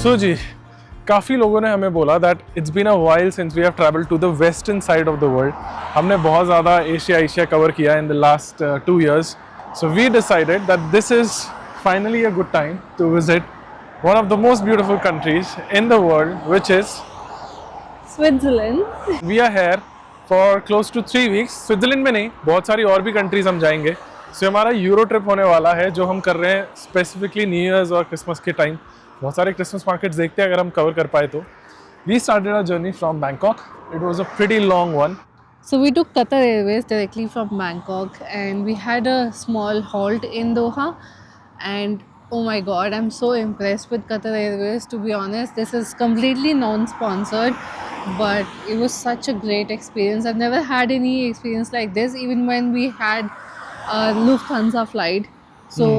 सो जी, काफ़ी लोगों ने हमें बोला that it's been a while since we have travelled to the western side of the world. हमने बहुत ज़्यादा एशिया कवर किया in the last 2 years। So we decided that this is finally a good time to visit one of the most beautiful countries in the world which is Switzerland. We are here for close to 3 weeks। Switzerland में नहीं, बहुत सारी और भी countries हम जाएंगे। सो हमारा euro trip होने वाला है जो हम कर रहे हैं स्पेसिफिकली न्यू ईयर्स और क्रिसमस के टाइम। बहुत सारे क्रिसमस मार्केट्स देखते हैं अगर हम कवर कर पाए तो। We started our journey from Bangkok. It was a pretty long one. So we took Qatar Airways directly from Bangkok, and we had a small halt in Doha. And oh my God, I'm so impressed with Qatar Airways. To be honest, this is completely non-sponsored, but it was such a great experience. I've never had any experience like this, even when we had a Lufthansa flight. So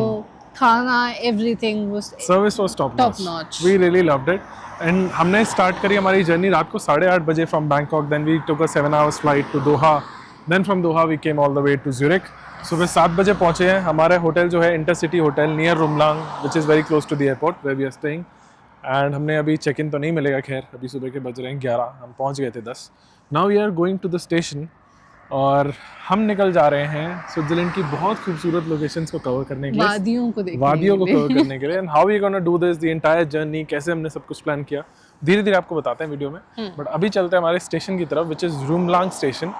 khana, everything was service was top notch. We really loved it. And हमने start करी हमारी journey रात को 8:30 बजे from Bangkok. Then we took a 7 hours flight to Doha. Then from Doha we came all the way to Zurich. सुबह 7 बजे पहुंचे हैं। हमारे होटल जो है Intercity hotel near Rumlang which is very close to the airport where we are staying. And हमने अभी check in तो नहीं मिलेगा, खैर अभी सुबह के बज रहे हैं 11, हम पहुंच गए थे 10। Now we are going to the station और हम निकल जा रहे हैं स्विट्जरलैंड की बहुत खूबसूरत लोकेशंस को कवर करने के लिए, वादियों को कवर करने के लिए। And how we gonna do this the entire journey, कैसे हमने सब कुछ प्लान किया, धीरे धीरे आपको बताते हैं वीडियो में। बट अभी चलते हैं हमारे स्टेशन की तरफ विच इज़ रुमलांग स्टेशन,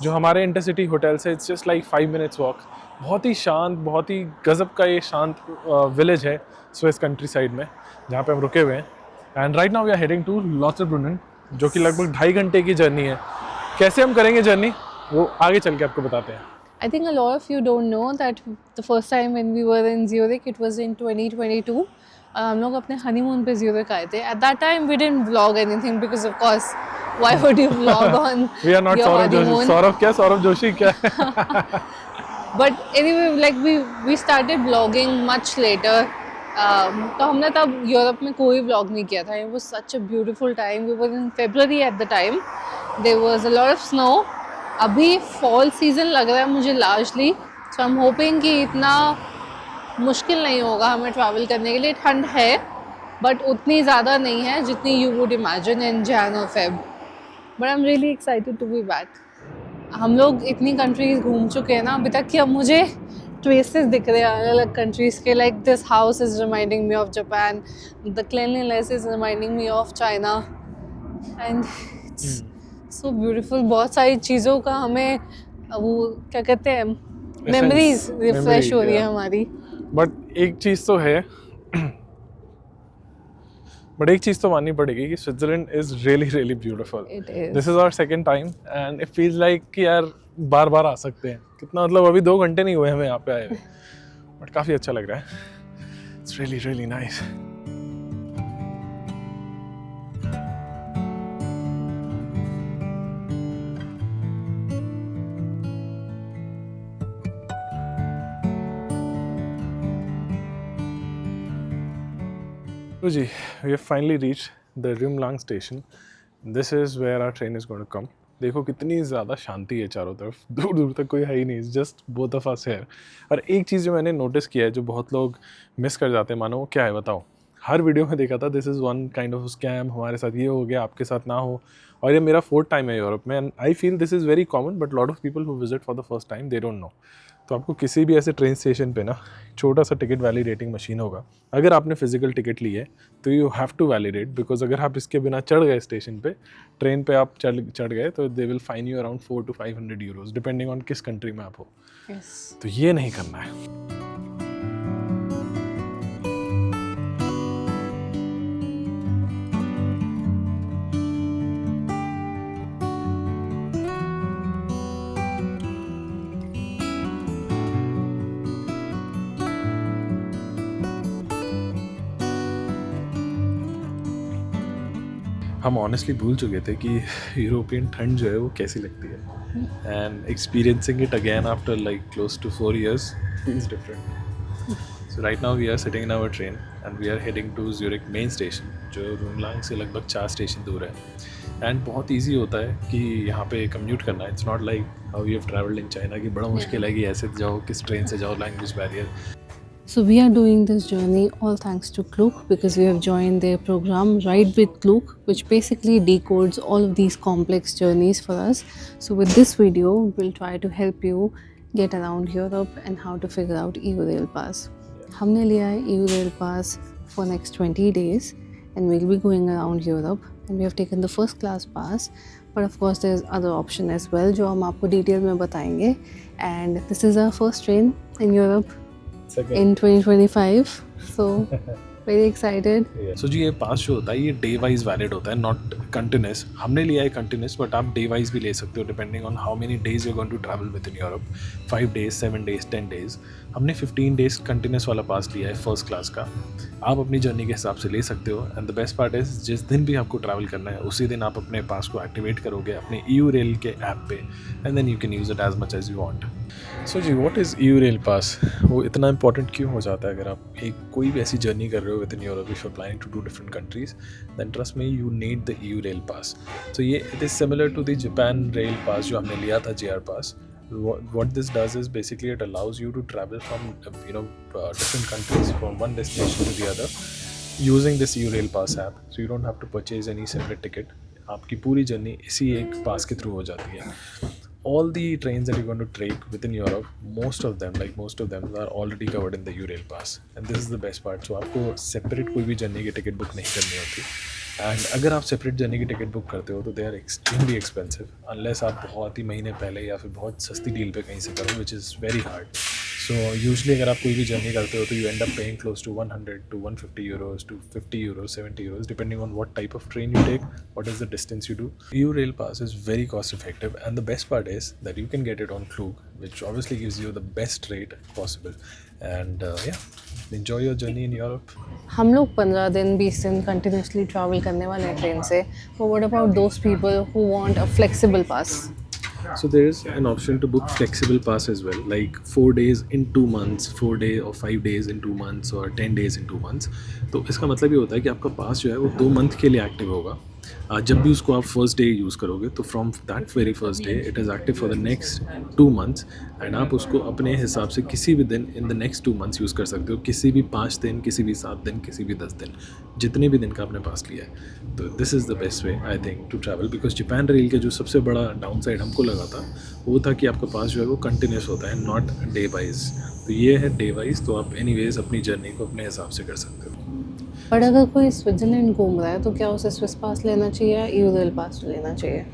जो हमारे इंटरसिटी होटल से it's just like 5 minutes walk. बहुत ही शांत, बहुत ही गजब का ये शांत विलेज है स्विस कंट्री साइड में जहाँ पे हम रुके हुए हैं। And right now we are heading to Lauterbrunnen, जो कि लगभग 2.5 घंटे की जर्नी है। कैसे हम करेंगे जर्नी वो आगे चल के आपको बताते हैं। I think a lot of you don't know that the first time when we were in Zurich, it was in 2022. हम लोग अपने हनीमून पे Zurich आए थे. At that time, we didn't vlog anything because, of course, why would you vlog on We are not your Saurabh Joshi. honeymoon? Saurabh क्या, सौरभ जोशी क्या? But anyway, like we started vlogging much later. तो हमने तब Europe में कोई vlog नहीं किया था. It was such a beautiful time. We were in February at the time. There was a lot of snow. अभी फॉल सीज़न लग रहा है मुझे largely, so I am hoping कि इतना मुश्किल नहीं होगा हमें ट्रैवल करने के लिए। ठंड है बट उतनी ज़्यादा नहीं है जितनी you would imagine in Jan और Feb. But I am really excited to be back. हम लोग इतनी कंट्रीज घूम चुके हैं ना अभी तक कि अब मुझे ट्रेसेस दिख रहे हैं अलग अलग कंट्रीज़ के। Like this house is reminding me of Japan, the cleanliness is reminding me of China, and so beautiful. बहुत सारी चीज़ों का हमें वो क्या कहते हैं मेमोरीज रिफ्रेश हो रही है हमारी। बट एक चीज़ तो माननी पड़ेगी कि Switzerland is really really beautiful. This is our second time and it feels like कि यार बार बार आ सकते हैं। कितना मतलब अभी 2 घंटे नहीं हुए हमें यहाँ पे आए हुए, बट काफ़ी अच्छा लग रहा है। It's really really nice. So जी, we have finally reached the Rumlang station. This is where our train is going to come. देखो कितनी ज़्यादा शांति है चारों तरफ, दूर दूर तक कोई है ही नहीं, just both of us here. और एक चीज़ जो मैंने नोटिस किया है जो बहुत लोग मिस कर जाते हैं, मानो वो क्या है बताओ। हर वीडियो में देखा था this is one kind of scam, हमारे साथ ये हो गया आपके साथ ना हो। और ये मेरा 4th टाइम है यूरोप में and I feel this is very common, but lot of people who visit for the first time they don't know. तो आपको किसी भी ऐसे ट्रेन स्टेशन पे ना छोटा सा टिकट वैलिडेटिंग मशीन होगा। अगर आपने फिजिकल टिकट ली है तो you have to validate, because अगर आप इसके बिना चढ़ गए स्टेशन पे, ट्रेन पे आप चढ़ गए तो they will fine you around 400 to 500 euros depending on किस कंट्री में आप हो। तो ये नहीं करना है। हम ऑनेस्टली भूल चुके थे कि यूरोपियन ठंड जो है वो कैसी लगती है, and experiencing it again after like close to 4 years feels different. So right now we are sitting in our train and we are heading to Zurich main station, जो रुमलांग से लगभग 4 स्टेशन दूर है। एंड बहुत ईजी होता है कि यहाँ पे कम्यूट करना। It's not like how you have travelled in China कि बड़ा मुश्किल है कि ऐसे जाओ, किस ट्रेन से जाओ, language barrier. So we are doing this journey all thanks to Klook because we have joined their program Ride with Klook, which basically decodes all of these complex journeys for us. So with this video, we'll try to help you get around Europe and how to figure out EU Rail Pass. हमने लिया है EU Rail Pass for next 20 days and we'll be going around Europe and we have taken the first class pass. But of course there's other option as well जो हम आपको detail में बताएंगे. And this is our first train in Europe in 2025, so very excited. सो जी ये पास जो होता है ये डे वाइज वैलिड होता है, नॉट कंटिन्यूस. हमने लिया है कंटिन्यूस, बट आप डे वाइज भी ले सकते हो depending on how many days you going to travel with in Europe. 5 days, 7 days, 10 days. हमने 15 days कंटिन्यूस वाला पास लिया है फर्स्ट क्लास का. आप अपनी जर्नी के हिसाब से ले सकते हो. And the best part is जिस दिन भी आपको ट्रैवल करना है उसी दिन आप अपने पास को एक्टिवेट करोगे अपने EU रेल के ऐप पे, and then you can use it as much as you want. So जी what is EU rail pass? वो इतना इंपॉर्टेंट क्यों हो जाता है? अगर आप एक कोई भी ऐसी जर्नी कर रहे हो with in Europe, if you are planning to do different countries, then trust me you need the EU rail pass. तो ये it is similar to the Japan rail pass जो हमने लिया था, JR pass. What this does is basically it allows you to travel from different countries from one destination to the other using this EU Rail Pass app. So you don't have to purchase any separate ticket. आपकी पूरी journey इसी एक पास के through हो जाती है. All the trains that you're going to take within Europe, most of them are already covered in the EU Rail Pass. And this is the best part. So आपको separate कोई भी journey की ticket book नहीं करनी होती. And अगर आप separate journey की टिकट बुक करते हो तो they are extremely expensive unless आप बहुत ही महीने पहले या फिर बहुत सस्ती डील पे कहीं से करो, which is very hard. So usually अगर आप कोई भी जर्नी करते हो तो you end up paying close to 100 to 150 euros to 50 euros, 70 euros, depending on what type of train you take, what is the distance you do. EU Rail Pass is very cost effective, and the best part is that you can get it on Klook, which obviously gives you the best rate possible. And enjoy your journey in Europe. हम लोग 15 दिन 20 दिन continuously travel करने वाले हैं train से. But what about those people who want a flexible pass? So there is an option to book flexible pass as well, like 4 days in 2 months, 4 days or 5 days in 2 months or 10 days in 2 months. तो इसका मतलब ये होता है कि आपका पास जो है वो 2 मंथ के लिए एक्टिव होगा. जब भी उसको आप फर्स्ट डे यूज़ करोगे तो from that very first day it is active for the next 2 months, and आप उसको अपने हिसाब से किसी भी दिन in the next 2 months use कर सकते हो. किसी भी 5 दिन, किसी भी 7 दिन, किसी भी 10 दिन, जितने भी दिन का आपने पास लिया है. तो this is the best way I think to travel, because Japan rail के जो सबसे बड़ा डाउन साइड हमको लगा था वो था कि आपका पास जो है वो कंटिन्यूस होता है, नॉट डे वाइज. तो ये है डे वाइज, तो आप एनीवेज अपनी जर्नी को अपने हिसाब से कर सकते हो. पर अगर कोई स्विट्ज़रलैंड घूम रहा है तो क्या उसे स्विस पास लेना चाहिए या EU रेल पास लेना चाहिए?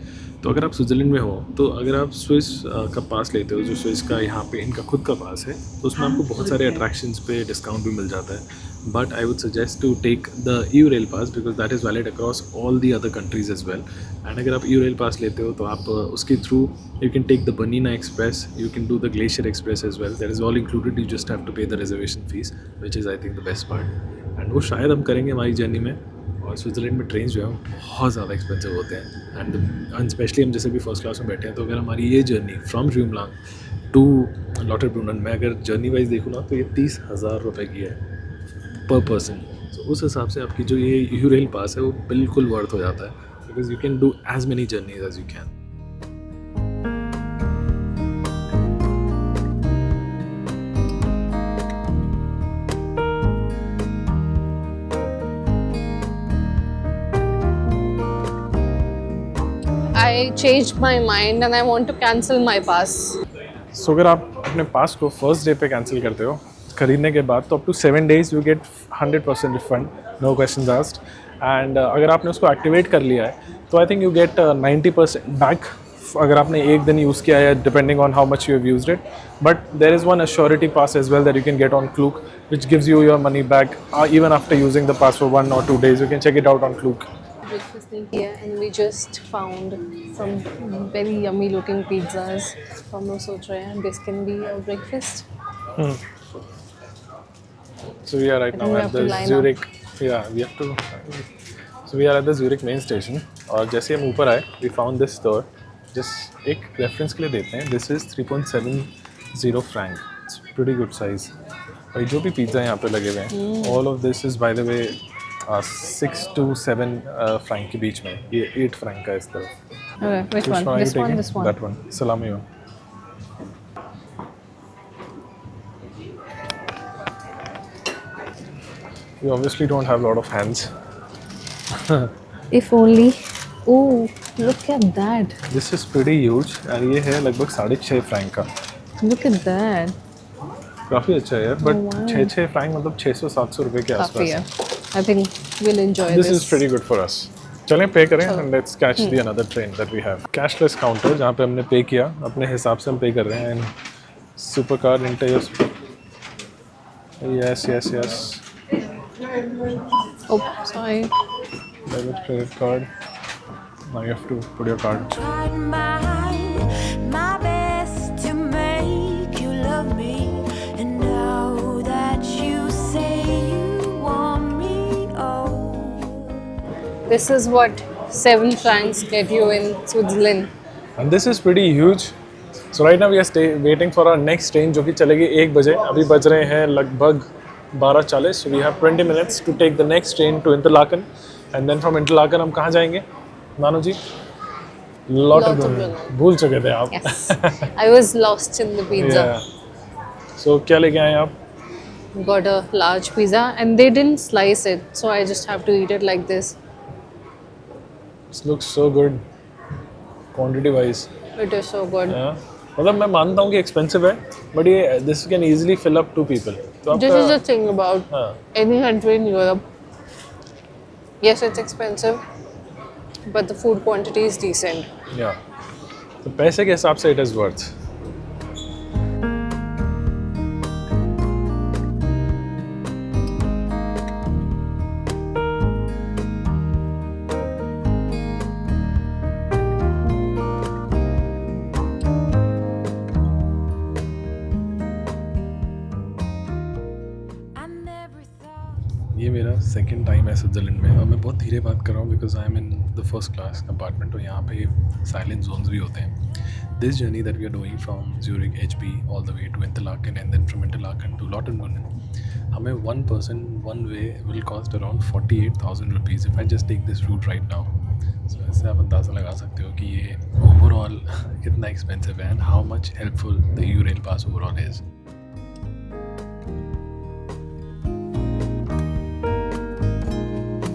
तो अगर आप स्विट्ज़रलैंड में हो तो अगर आप स्विस का पास लेते हो, जो स्विस का यहाँ पे इनका खुद का पास है, तो उसमें आपको बहुत सारे अट्रैक्शंस पे डिस्काउंट भी मिल जाता है. But I would suggest to take the EU rail pass because that is valid across all the other countries as well. And अगर आप EU रेल पास लेते हो तो आप उसके through you can take the Bernina express, you can do the glacier express as well. That is all included, you just have to pay the reservation fee, which is I think the best part. And वो शायद हम करेंगे हमारी journey में. और Switzerland में train जो है बहुत ज़्यादा एक्सपेंसिव होते हैं, एंड स्पेशली हम जैसे भी फर्स्ट क्लास में बैठे हैं, तो अगर हमारी ये जर्नी फ्रॉम र्यूमलांग टू लॉटरब्रूनन में अगर जर्नी वाइज देखूँ ना तो ये 30,000 रुपये की है पर पर्सन. तो उस हिसाब से आपकी जो ये EU रेल पास है वो बिल्कुल वर्थ हो जाता है, because you can do as many journeys as you can. I changed my mind and I want to cancel my pass. सो अगर आप अपने पास को फर्स्ट डे पे कैंसिल करते हो खरीदने के बाद, तो up to 7 days you get 100% refund, no questions asked. And अगर आपने उसको एक्टिवेट कर लिया है तो I think you get 90% back अगर आपने एक दिन यूज़ किया है, depending on how much you have used it. But there is one assurity pass as well that you can get on Klook, which gives you your money back even after using the pass for 1 or 2 days. You can check it out on Klook. Breakfast नहीं किया and we just found some very yummy looking pizzas. तो हम लोग सोच रहे हैं this can be our breakfast. So we are right now we at have to the line Zurich. Yeah, we have to. So we are at the Zurich main station. और जैसे हम ऊपर आए, we found this store. Just एक reference के लिए देते हैं. This is 3.70 franc. It's pretty good size. और जो भी पिज़्ज़ा यहाँ पे लगे हुए हैं, all of this is by the way 6 to 7 franc के बीच में. ये 8 franc का इस तरफ. Okay, which one? are you This one, taking? this one. That one. Salami one. We obviously don't have a lot of hands. If only. Oh, look at that. This is pretty huge और ये है लगभग 6.5 Frank का. Look at that. काफ़ी अच्छा है यार, but wow. 6 Frank मतलब 600-700 रुपए के काफी आसपास है. है. I think we'll enjoy This this. is pretty good for us. चलें पे करें and let's catch the another train that we have. Cashless counter जहाँ पे हमने पे किया, अपने हिसाब से हम पे कर रहे हैं. And supercar enter your. Yes. Oh, sorry. Debit credit card. Now you have to put your card. Tried my best to make you love me, and now that you say you want me, oh. This is what 7 francs get you in Switzerland. And this is pretty huge. So right now we are waiting for our next train जो कि चलेगी 1 बजे. अभी बज रहे हैं लगभग 12:40. So we have 20 minutes to take the next train to Interlaken. And then from Interlaken हम कहाँ जाएंगे? नानू जी? लॉटरब्रुnnen. भूल चुके थे आप. Yes. I was lost in the pizza. Yeah. So क्या लेके आए आप? Got a large pizza and they didn't slice it, so I just have to eat it like this. This looks so good. Quantity wise. It is so good. Yeah. मतलब मैं मानता हूँ कि expensive है, बट ये this can easily fill up 2 people. तो This आपका is the thing about हाँ. any country in Europe. Yes, it's expensive, but the food quantity is decent. Yeah. तो पैसे के हिसाब से it is worth. I never thought. ये मेरा सेकंड टाइम है स्विट्ज़रलैंड में और मैं बहुत धीरे बात कर रहा हूँ because I am in the first class compartment और यहाँ पे साइलेंट जोन्स भी होते हैं. This journey that we are doing from Zurich HB all the way to Interlaken and then from Interlaken to लॉटरब्रुnnen हमें 1 person 1 way will cost around 48,000 rupees if I just take this route right now. So ऐसे आप अंदाज़ा लगा सकते हो कि ये ओवरऑल कितना एक्सपेंसिव है and how much helpful the EU rail pass overall is.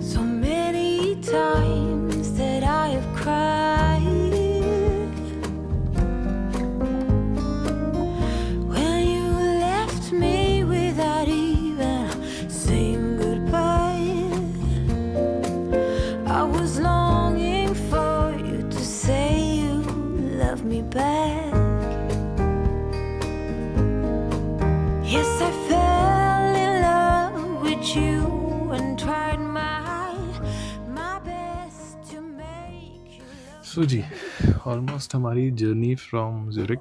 So many times that I have cried when you left me without even saying goodbye. I was longing for you to say you love me back. Yes, I fell in love with you and tried my best to make you love. So जी almost हमारी journey from Zurich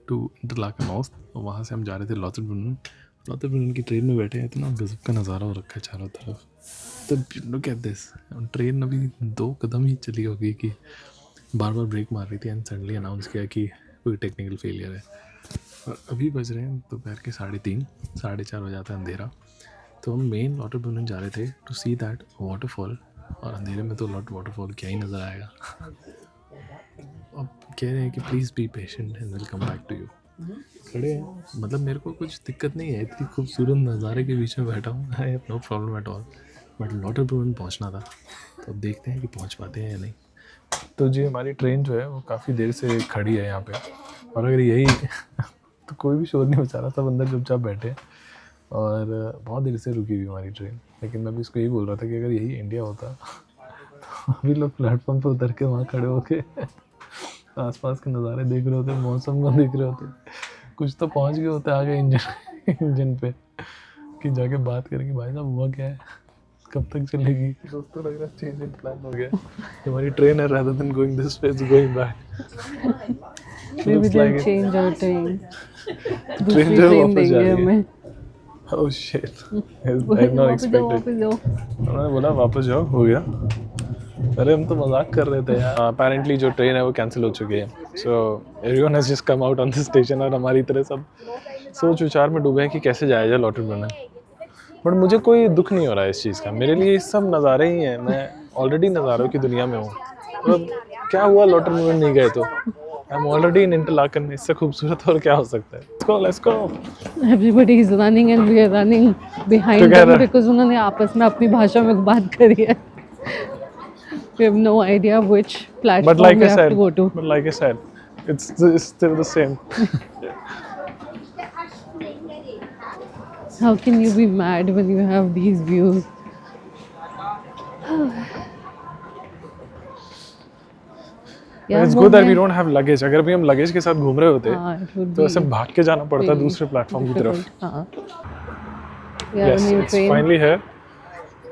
to Interlaken north और वहाँ से हम जा रहे थे लॉटरब्रुnnen की ट्रेन में बैठे हैं. इतना गजब का नज़ारा हो रखा है चारों तरफ. तो लुक एट दिस. ट्रेन अभी 2 कदम ही चली होगी कि बार बार ब्रेक मार रही थी एंड सडनली अनाउंस किया कि कोई टेक्निकल फेलियर है. और अभी बज रहे हैं दोपहर के 3:30 4:30 हो जाता है अंधेरा. तो हम मेन लॉटरब्रुnnen जा रहे थे टू सी दैट वाटरफॉल और अंधेरे में तो वाटरफॉल क्या ही नज़र आएगा. अब कह रहे हैं कि please be patient and will come back to you. खड़े हैं मतलब मेरे को कुछ दिक्कत नहीं है, इतनी खूबसूरत नज़ारे के बीच में बैठा हूँ. I have no problem at all. But लॉटरब्रुnnen पहुँचना था तो अब देखते हैं कि पहुँच पाते हैं या नहीं. तो जी हमारी ट्रेन जो है वो काफ़ी देर से खड़ी है यहाँ पे और अगर यही तो कोई भी शोर नहीं मचा रहा, सब अंदर चुपचाप बैठे हैं और बहुत देर से रुकी हुई हमारी ट्रेन. लेकिन मैं भी इसको यही बोल रहा था कि अगर यही इंडिया होता तो अभी लोग प्लेटफॉर्म पे उतर के वहाँ खड़े होके आसपास के नज़ारे देख रहे होते, मौसम को देख रहे होते, कुछ तो पहुँच गए होते आगे इंजन पे कि जाके बात करें कि भाई साहब हुआ क्या है, कब तक चलेगी. दोस्तों लग रहा है चेंज इन प्लान हो गया. हमारी ट्रेन है rather than going this way, it's going back. Maybe Looks they'll like it. change our train. Train जो है वापस जा रही है. Oh shit. I had not expected. उन्होंने बोला वापस जाओ, हो गया. अरे हम तो मजाक कर रहे थे यार. Apparently जो ट्रेन है वो कैंसिल हो चुकी है. So everyone has just come out on the station और हमारी तरह सब सोच विचार में डूबे हैं कि कैसे जाया जाए लॉटरब्रुnnen. बट मुझे कोई दुख नहीं हो रहा है इस चीज़ का. मेरे लिए ये सब नज़ारे ही हैं. मैं ऑलरेडी नज़ारों की दुनिया में हूँ. मतलब क्या हुआ लॉटरब्रुnnen नहीं गए तो. I'm already in Interlaken. इससे खूबसूरत और क्या हो सकता है? Let's go. Everybody is running and we are running behind Together. them because उन्होंने आपस में अपनी भाषा में बात करी है. We have no idea which platform But like we I have said, to go to. it's still the same. How can you be mad when you have these views? And it's good that we don't have luggage. अगर भी हम luggage के साथ घूम रहे होते हाँ, it would तो be ऐसे भाग के जाना पड़ता really दूसरे प्लेटफॉर्म की तरफ. difficult. हाँ. We have Yes, a new it's train. finally here,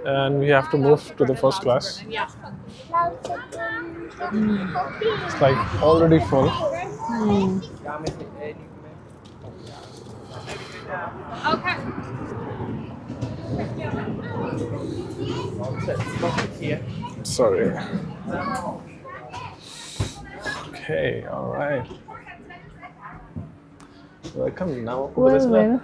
and we have to move to the first class. It's like already full. Sorry. Okay, all right. Welcome. Now, Well,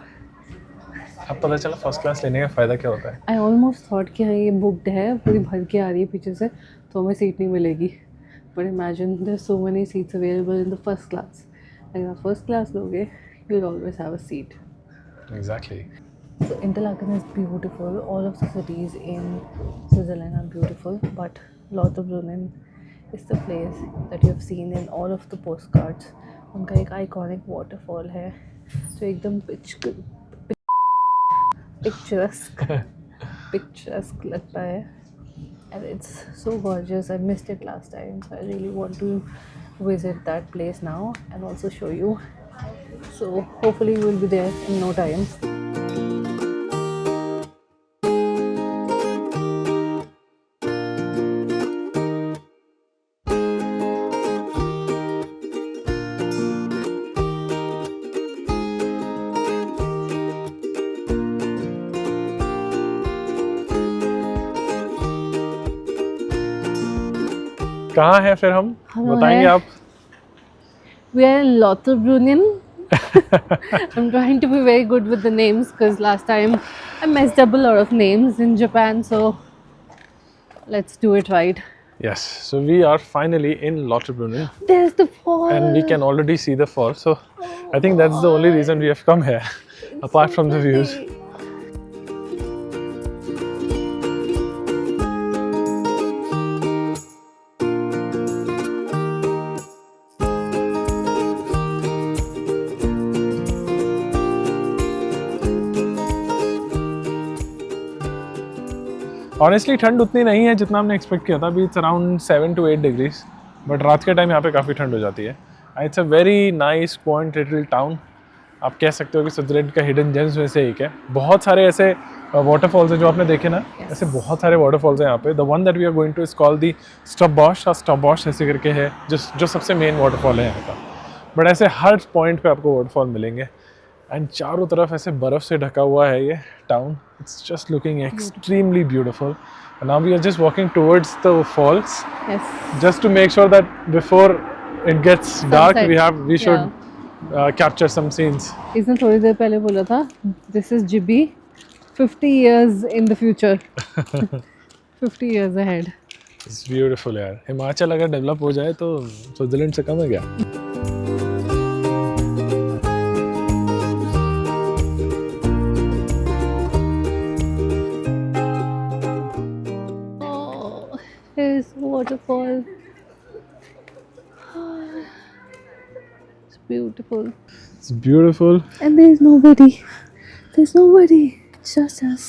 अब पता चला first class लेने का फ़ायदा क्या होता है. I almost thought कि हाँ ये booked है, पूरी भर के आ रही है पीछे से, तो हमें सीट नहीं मिलेगी. But imagine there's so many seats available in the first class. अगर आप first class लोगे, you'll always have a seat. Exactly. So Interlaken is beautiful. All of the cities in Switzerland are beautiful, but Lauterbrunnen is the place that you have seen in all of the postcards. उनका एक iconic waterfall है, जो एकदम picturesque लगता है. And it's so gorgeous. I missed it last time, so I really want to visit that place now and also show you. So hopefully we will be there in no time. कहाँ हैं फिर हम? बताएंगे आप? We are in Lauterbrunnen. I'm trying to be very good with the names because last time I messed up a lot of names in Japan, so let's do it right. Yes. So we are finally in Lauterbrunnen, There's the fall. and we can already see the fall. So I think that's the only reason we have come here, apart from the views. Honestly ठंड उतनी नहीं है जितना हमने expect किया था. अभी it's around 7 to 8 degrees, but रात के टाइम यहाँ पे काफ़ी ठंड हो जाती है. It's a very nice quite little town. आप कह सकते हो कि स्विट्जरलैंड का हिडन जेम्स में से एक है. बहुत सारे ऐसे वाटरफॉल्स हैं जो आपने देखे ना. ऐसे बहुत सारे वाटरफॉल्स हैं यहाँ पे. The one that we are going to is called the Staubbach ऐसे करके है, जो सबसे मेन वाटरफॉल है यहाँ का. बट ऐसे हर पॉइंट पे आपको वाटरफॉल मिलेंगे, एंड चारों तरफ ऐसे बर्फ़ से ढका हुआ है ये town. It's just looking extremely beautiful. And now we are just walking towards the falls, Yes. just to make sure that before it gets dark, Sunset. we should capture some scenes. इसने थोड़ी देर पहले बोला था, this is Jibi, 50 years in the future. 50 years ahead. It's beautiful यार. हिमाचल अगर develop हो जाए तो स्विट्जरलैंड से कम है क्या? Oh, here's the waterfall. It's beautiful. It's beautiful. And there's nobody. There's nobody. It's just us.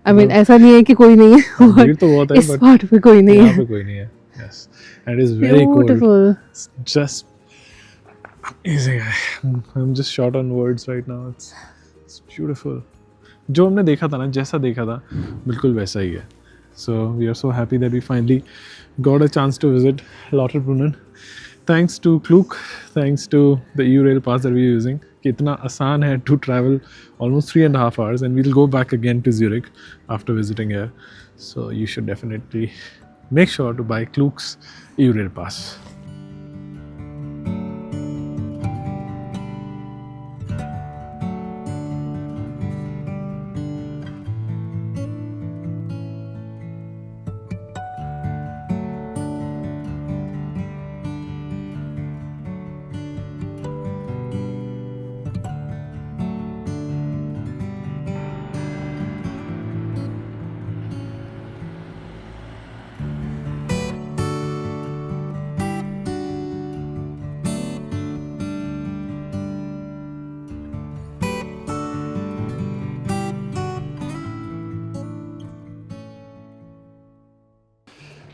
I mean, ऐसा नहीं है कि कोई नहीं है. भीड़ तो बहुत है, इस but part पे कोई नहीं यहाँ है. पे कोई नहीं है. Yes. And it is very cold. Beautiful. It's just amazing. I'm just short on words right now. It's beautiful. जो हमने देखा था ना, जैसा देखा था बिल्कुल वैसा ही है. So we are so happy that we finally got a chance to visit Lauterbrunnen. Thanks to Klook, thanks to the EU-Rail pass that we are using. कितना आसान है to travel almost 3.5 hours, and we'll go back again to Zurich after visiting here. So you should definitely make sure to buy Klook's EU-Rail pass.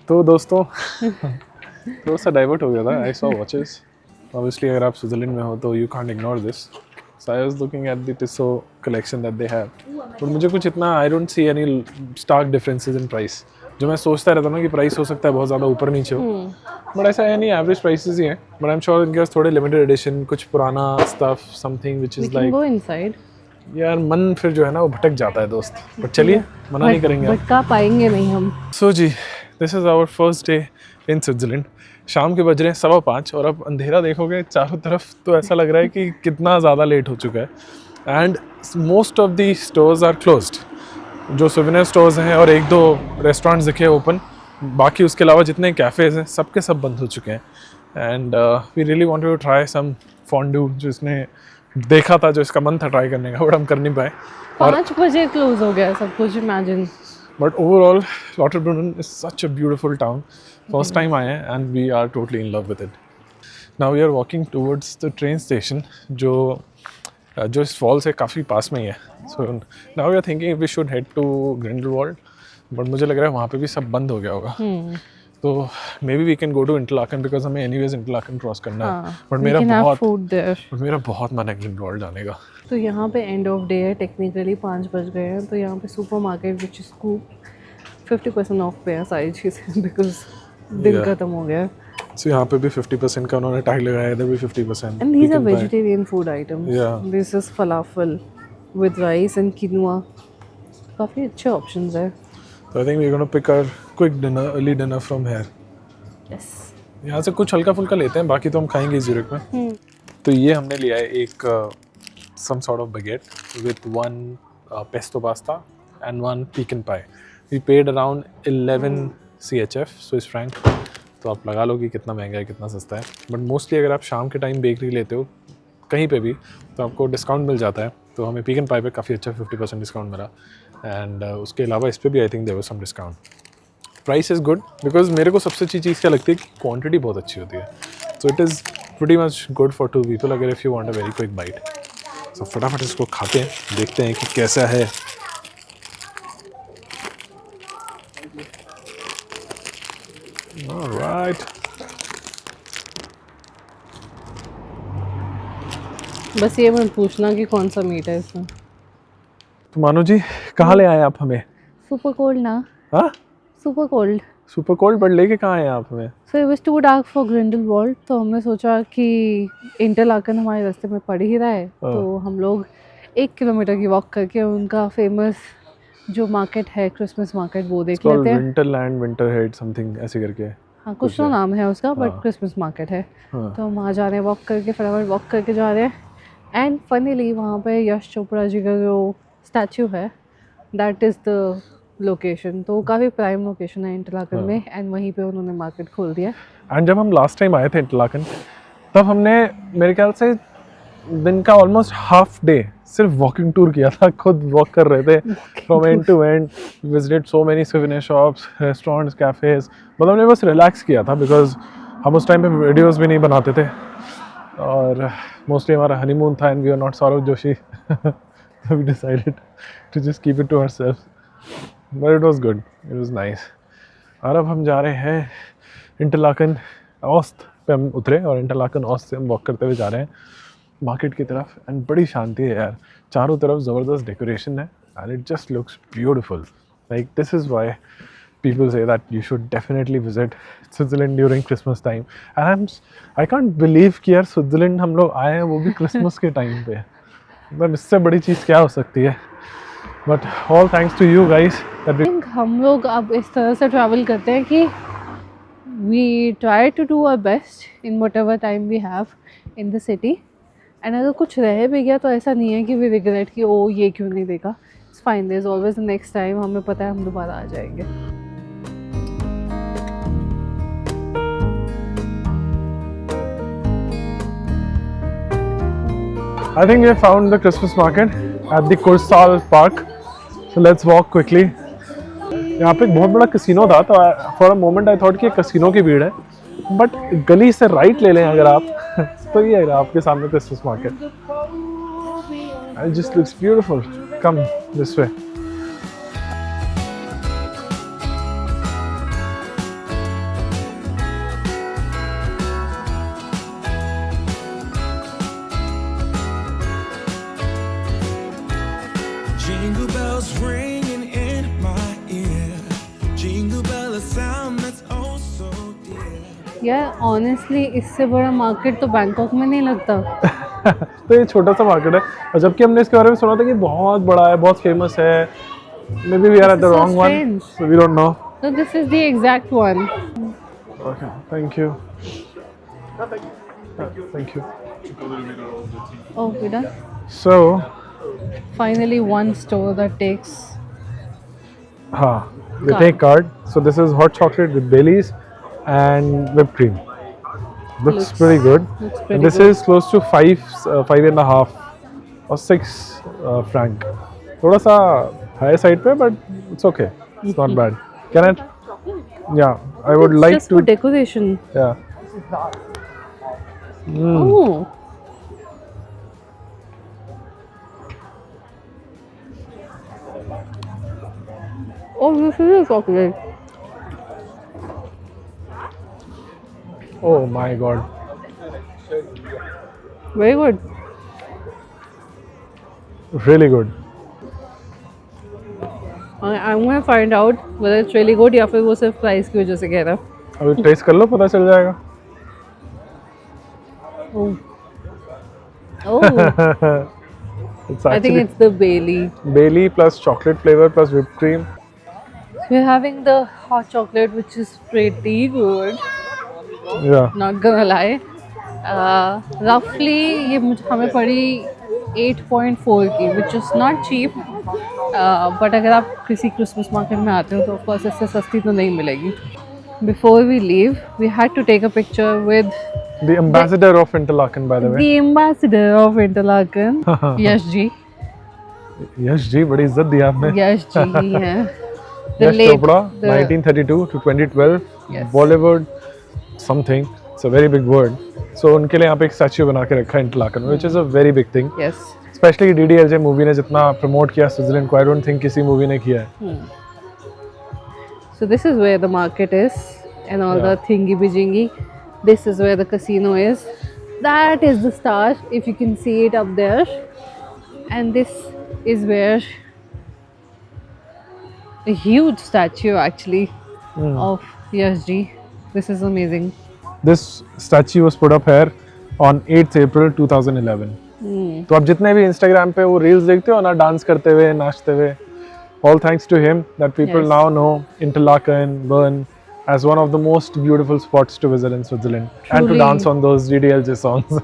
तो दोस्तों थोड़ा सा divert हो गया था. I saw watches. ऑब्वियसली अगर आप स्विट्जरलैंड में हो तो you can't ignore this. So I was looking at the Tissot collection that they have. और मुझे कुछ इतना I don't see any stark differences in price. जो मैं सोचता रहता हूँ ना कि प्राइस हो सकता है बहुत ज़्यादा ऊपर नीचे हो, बट ऐसा है नहीं, एवरेज प्राइसेस ही हैं. बट आई एम श्योर इनके पास थोड़े लिमिटेड एडिशन, कुछ पुराना stuff, something which is like go inside. यार मन फिर जो है ना वो भटक जाता है दोस्त. बट चलिए मना नहीं करेंगे. भटका पाएंगे नहीं हम. सो जी, this is our first day in Switzerland. शाम के बज रहे हैं 5:15 और अब अंधेरा देखोगे चारों तरफ तो ऐसा लग रहा है कि कितना ज़्यादा लेट हो चुका है. And most of the stores are closed. जो सोवेनियर स्टोर्स हैं और 1-2 रेस्टोरेंट्स दिखे ओपन, बाकी उसके अलावा जितने कैफ़ेज़ हैं सबके सब बंद हो चुके हैं. And we really wanted to try some fondue, जो इसने देखा था, जो इसका मन था ट्राई करने का, बट हम कर नहीं पाए. 5 बजे क्लोज हो गया सब कुछ. Imagine. But overall Lauterbrunnen is such a beautiful town. First time आए हैं and we are totally in love with it. Now we are walking towards the train station, जो इस फॉल से काफ़ी पास में ही है. So now we are thinking we should head to Grindelwald, but मुझे लग रहा है वहाँ पे भी सब बंद हो गया होगा. तो maybe we can go to Interlaken, because हमें एनीवेज इंटरलाकन क्रॉस करना है. बट मेरा बहुत मन है ग्रिंडलवाल्ड जाने का. तो यहाँ पे एंड ऑफ डे है, टेक्निकली 5 बज गए हैं. तो यहाँ पे supermarket which is Coop 50% off पे है सारी चीज़ें, बिकॉज दिन खत्म हो गया है. सो यहाँ पे भी 50% का उन्होंने टैग लगाया, इधर भी 50%. And these are vegetarian food items. Yeah. This is falafel with rice and quinoa. काफ़ी अच्छे ऑप्शंस है. So I think we're going to pick our quick dinner, early dinner from here. Yes. यहाँ से कुछ हल्का फुल्का लेते हैं, बाकी तो हम खाएंगे ज़्यूरिख में. तो ये हमने लिया है एक some sort of baguette with 1 pesto pasta and 1 pecan pie. We paid around 11 CHF, Swiss franc. तो आप लगा लो कि कितना महंगा है, कितना सस्ता है. बट मोस्टली अगर आप शाम के टाइम बेकरी लेते हो कहीं पे भी तो आपको डिस्काउंट मिल जाता है. तो हमें पीकन पाई पे काफ़ी अच्छा 50% डिस्काउंट मिला. एंड उसके अलावा इस पे भी I think there was some discount. Price is good, because मेरे को सबसे अच्छी चीज़ क्या लगती है कि क्वांटिटी बहुत अच्छी होती है. So it is pretty much good for 2 people अगर if you want a very quick bite. So फटाफट इसको खाते हैं, देखते हैं कि कैसा है. ऑलराइट. बस ये मत पूछना कि कौन सा मीट है इसमें. तो मानो जी कहाँ ले आए आप हमें? सुपर कोल्ड ना. हाँ, super cold. Super cold, but लेके कहाँ आए आप हमें? So it was too dark for Grindelwald. तो हमने सोचा कि इंटरलाकन हमारे रास्ते में पड़ ही रहा है, तो हम लोग 1 किलोमीटर की वॉक करके उनका फेमस जो मार्केट है, क्रिसमस मार्केट, वो देख लेते हैं. विंटरलैंड, विंटरहेड समथिंग ऐसे करके. हाँ, कुछ तो नाम है उसका, बट क्रिसमस मार्केट है. तो हम वहाँ जा रहे हैं वॉक करके, फटाफट वॉक करके जा रहे हैं. एंड फनीली वहाँ पे यश चोपड़ा जी का जो स्टैचू है, दैट इज़ द लोकेशन. तो काफ़ी प्राइम लोकेशन है इंटरलाकन में, एंड वहीं पे उन्होंने मार्केट खोल दिया. एंड जब हम लास्ट टाइम आए थे इंटरलाकन, तब हमने मेरे ख्याल से दिन का ऑलमोस्ट हाफ डे सिर्फ वॉकिंग टूर किया था. खुद वॉक कर रहे थे from end to end. Visited so many souvenir shops, restaurants, cafes. मतलब हमने बस रिलैक्स किया था, बिकॉज हम उस टाइम पे वीडियोस भी नहीं बनाते थे और मोस्टली हमारा हनीमून था and we are not Saurabh Joshi. We decided to just keep it to ourselves. But it was good, it was nice. और अब हम जा रहे हैं इंटरलाकन ओस्ट पे. हम उतरे और इंटरलाकन ओस्ट से हम वॉक करते हुए जा रहे हैं मार्केट की तरफ. एंड बड़ी शांति है यार, चारों तरफ ज़बरदस्त डेकोरेशन है and it just looks beautiful. Like this is why people say that you should definitely visit Switzerland during Christmas time. And I can't believe कि यार स्विट्ज़रलैंड हम लोग आए हैं वो भी क्रिसमस के टाइम पे. मतलब इससे बड़ी चीज़ क्या हो सकती है. But all thanks to you guys. हम लोग अब इस तरह से ट्रैवल करते हैं कि we try to do our best in whatever time we have in the city. And अगर कुछ रह भी गया तो ऐसा नहीं है कि वी रिग्रेट कि ओ ये क्यों नहीं देखा. It's fine, there is always the next time. हमें पता है हम दोबारा आ जाएंगे. I think we found the Christmas market at the Kursal Park. So let's walk quickly. यहाँ पे एक बहुत बड़ा कैसीनो था, तो for a moment I thought कि कैसीनो की भीड़ है. बट गली से राइट ले लें अगर आप तो ये है आपके सामने Christmas market. It just looks beautiful. Come this way. यार ऑनेस्टली इससे बड़ा मार्केट तो बैंकॉक में नहीं लगता. तो ये छोटा सा मार्केट है और जबकि हमने इसके बारे में सुना था कि बहुत बड़ा है, बहुत फेमस है. Maybe we are at the This is so wrong one, strange. So we don't know. So this is the exact one. Okay, thank you. Thank you. Oh, we done? So Finally one store that takes. हाँ, they Card. take card. So this is hot chocolate with Baileys and whipped cream. Looks pretty good. Looks And pretty this good. is close to 5.5 or 6 franc. थोड़ा सा high side पे, but it's okay. It's not bad. Can I? Yeah, I would It's like just to. for decoration. Yeah. Oh. Oh, this is a chocolate. Oh my God. Very good. Really good. I'm gonna find out whether it's really good या फिर वो सिर्फ price की वजह से कह रहा है. अभी टेस्ट कर लो, पता चल जाएगा. Oh. Oh. It's I think actually it's the Bailey. Bailey plus chocolate flavor plus whipped cream. We're having the hot chocolate, which is pretty good. Yeah. Not gonna lie. Roughly ये हमें पड़ी 8.4 की, which is not cheap. But अगर आप किसी Christmas market में आते हो तो ऑफकोर्स इससे सस्ती तो नहीं मिलेगी. Before we leave, we had to take a picture with The ambassador of Interlaken, by the way. the ambassador of Interlaken, Yash ji. Yash ji, बड़ी इज्जत दी आपने. Yash ji ही हैं. The Yash late- Chopra, the- 1932 to 2012, Yes. Bollywood something. It's a very big word. So उनके लिए यहाँ पे एक statue बना के रखा है इंटरलाकन में, which is a very big thing. Yes. Especially DDLJ movie ने जितना प्रमोट किया स्विट्जरलैंड को, I don't think किसी मूवी ने किया है. So this is where the market is and all Yeah. the thingy bijingy. This is where the casino is. That is the star, if you can see it up there. And this is where a huge statue actually of Yash ji. This is amazing. This statue was put up here on 8th April 2011. तो आप जितने भी Instagram पे वो reels देखते हो ना, dance करते हुए, नाचते हुए, all thanks to him that people Yes. now know Interlaken, Bern as one of the most beautiful spots to visit in Switzerland and to Truly. dance on those DDLJ songs.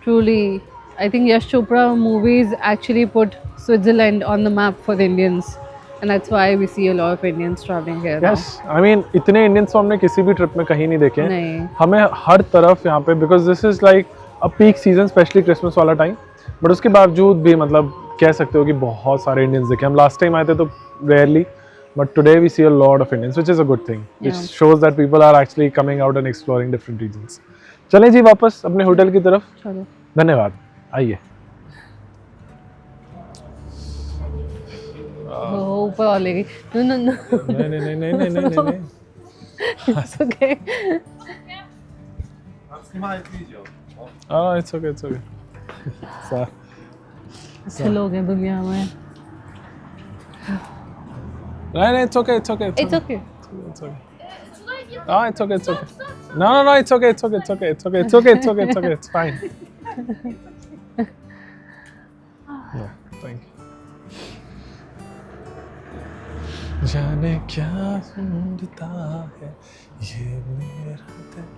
Truly, I think Yash Chopra movies actually put Switzerland on the map for Indians. And that's why we see a lot of Indians traveling here now. Yes, I mean इतने Indians तो हमने किसी भी trip में कहीं नहीं देखे हैं. नहीं. हमें हर तरफ यहाँ पे, because this is like a peak season, specially Christmas वाला टाइम, बट उसके बावजूद भी मतलब कह सकते हो कि बहुत सारे इंडियंस देखे. हम लास्ट टाइम आए थे तो rarely, but today we see a lot of Indians, which is a good thing, which Yeah. Shows that people are actually coming out and exploring different regions. चलें जी वापस अपने होटल की तरफ. चलो. धन्यवाद. आइए. Oh, ऊपर और ले गई. No, no, no. नहीं नहीं नहीं नहीं नहीं नहीं नहीं. It's okay. Oh, it's okay, it's okay. So, अच्छे लोग हैं दुनिया में. नहीं, it's okay, it's okay, It's okay. It's okay. Oh, it's okay, it's okay. No, it's okay, it's okay, it's okay, it's okay, it's okay, it's okay, it's okay, it's fine. Yeah, thank you. जाने क्या ढूंढता है ये मेरा दिल.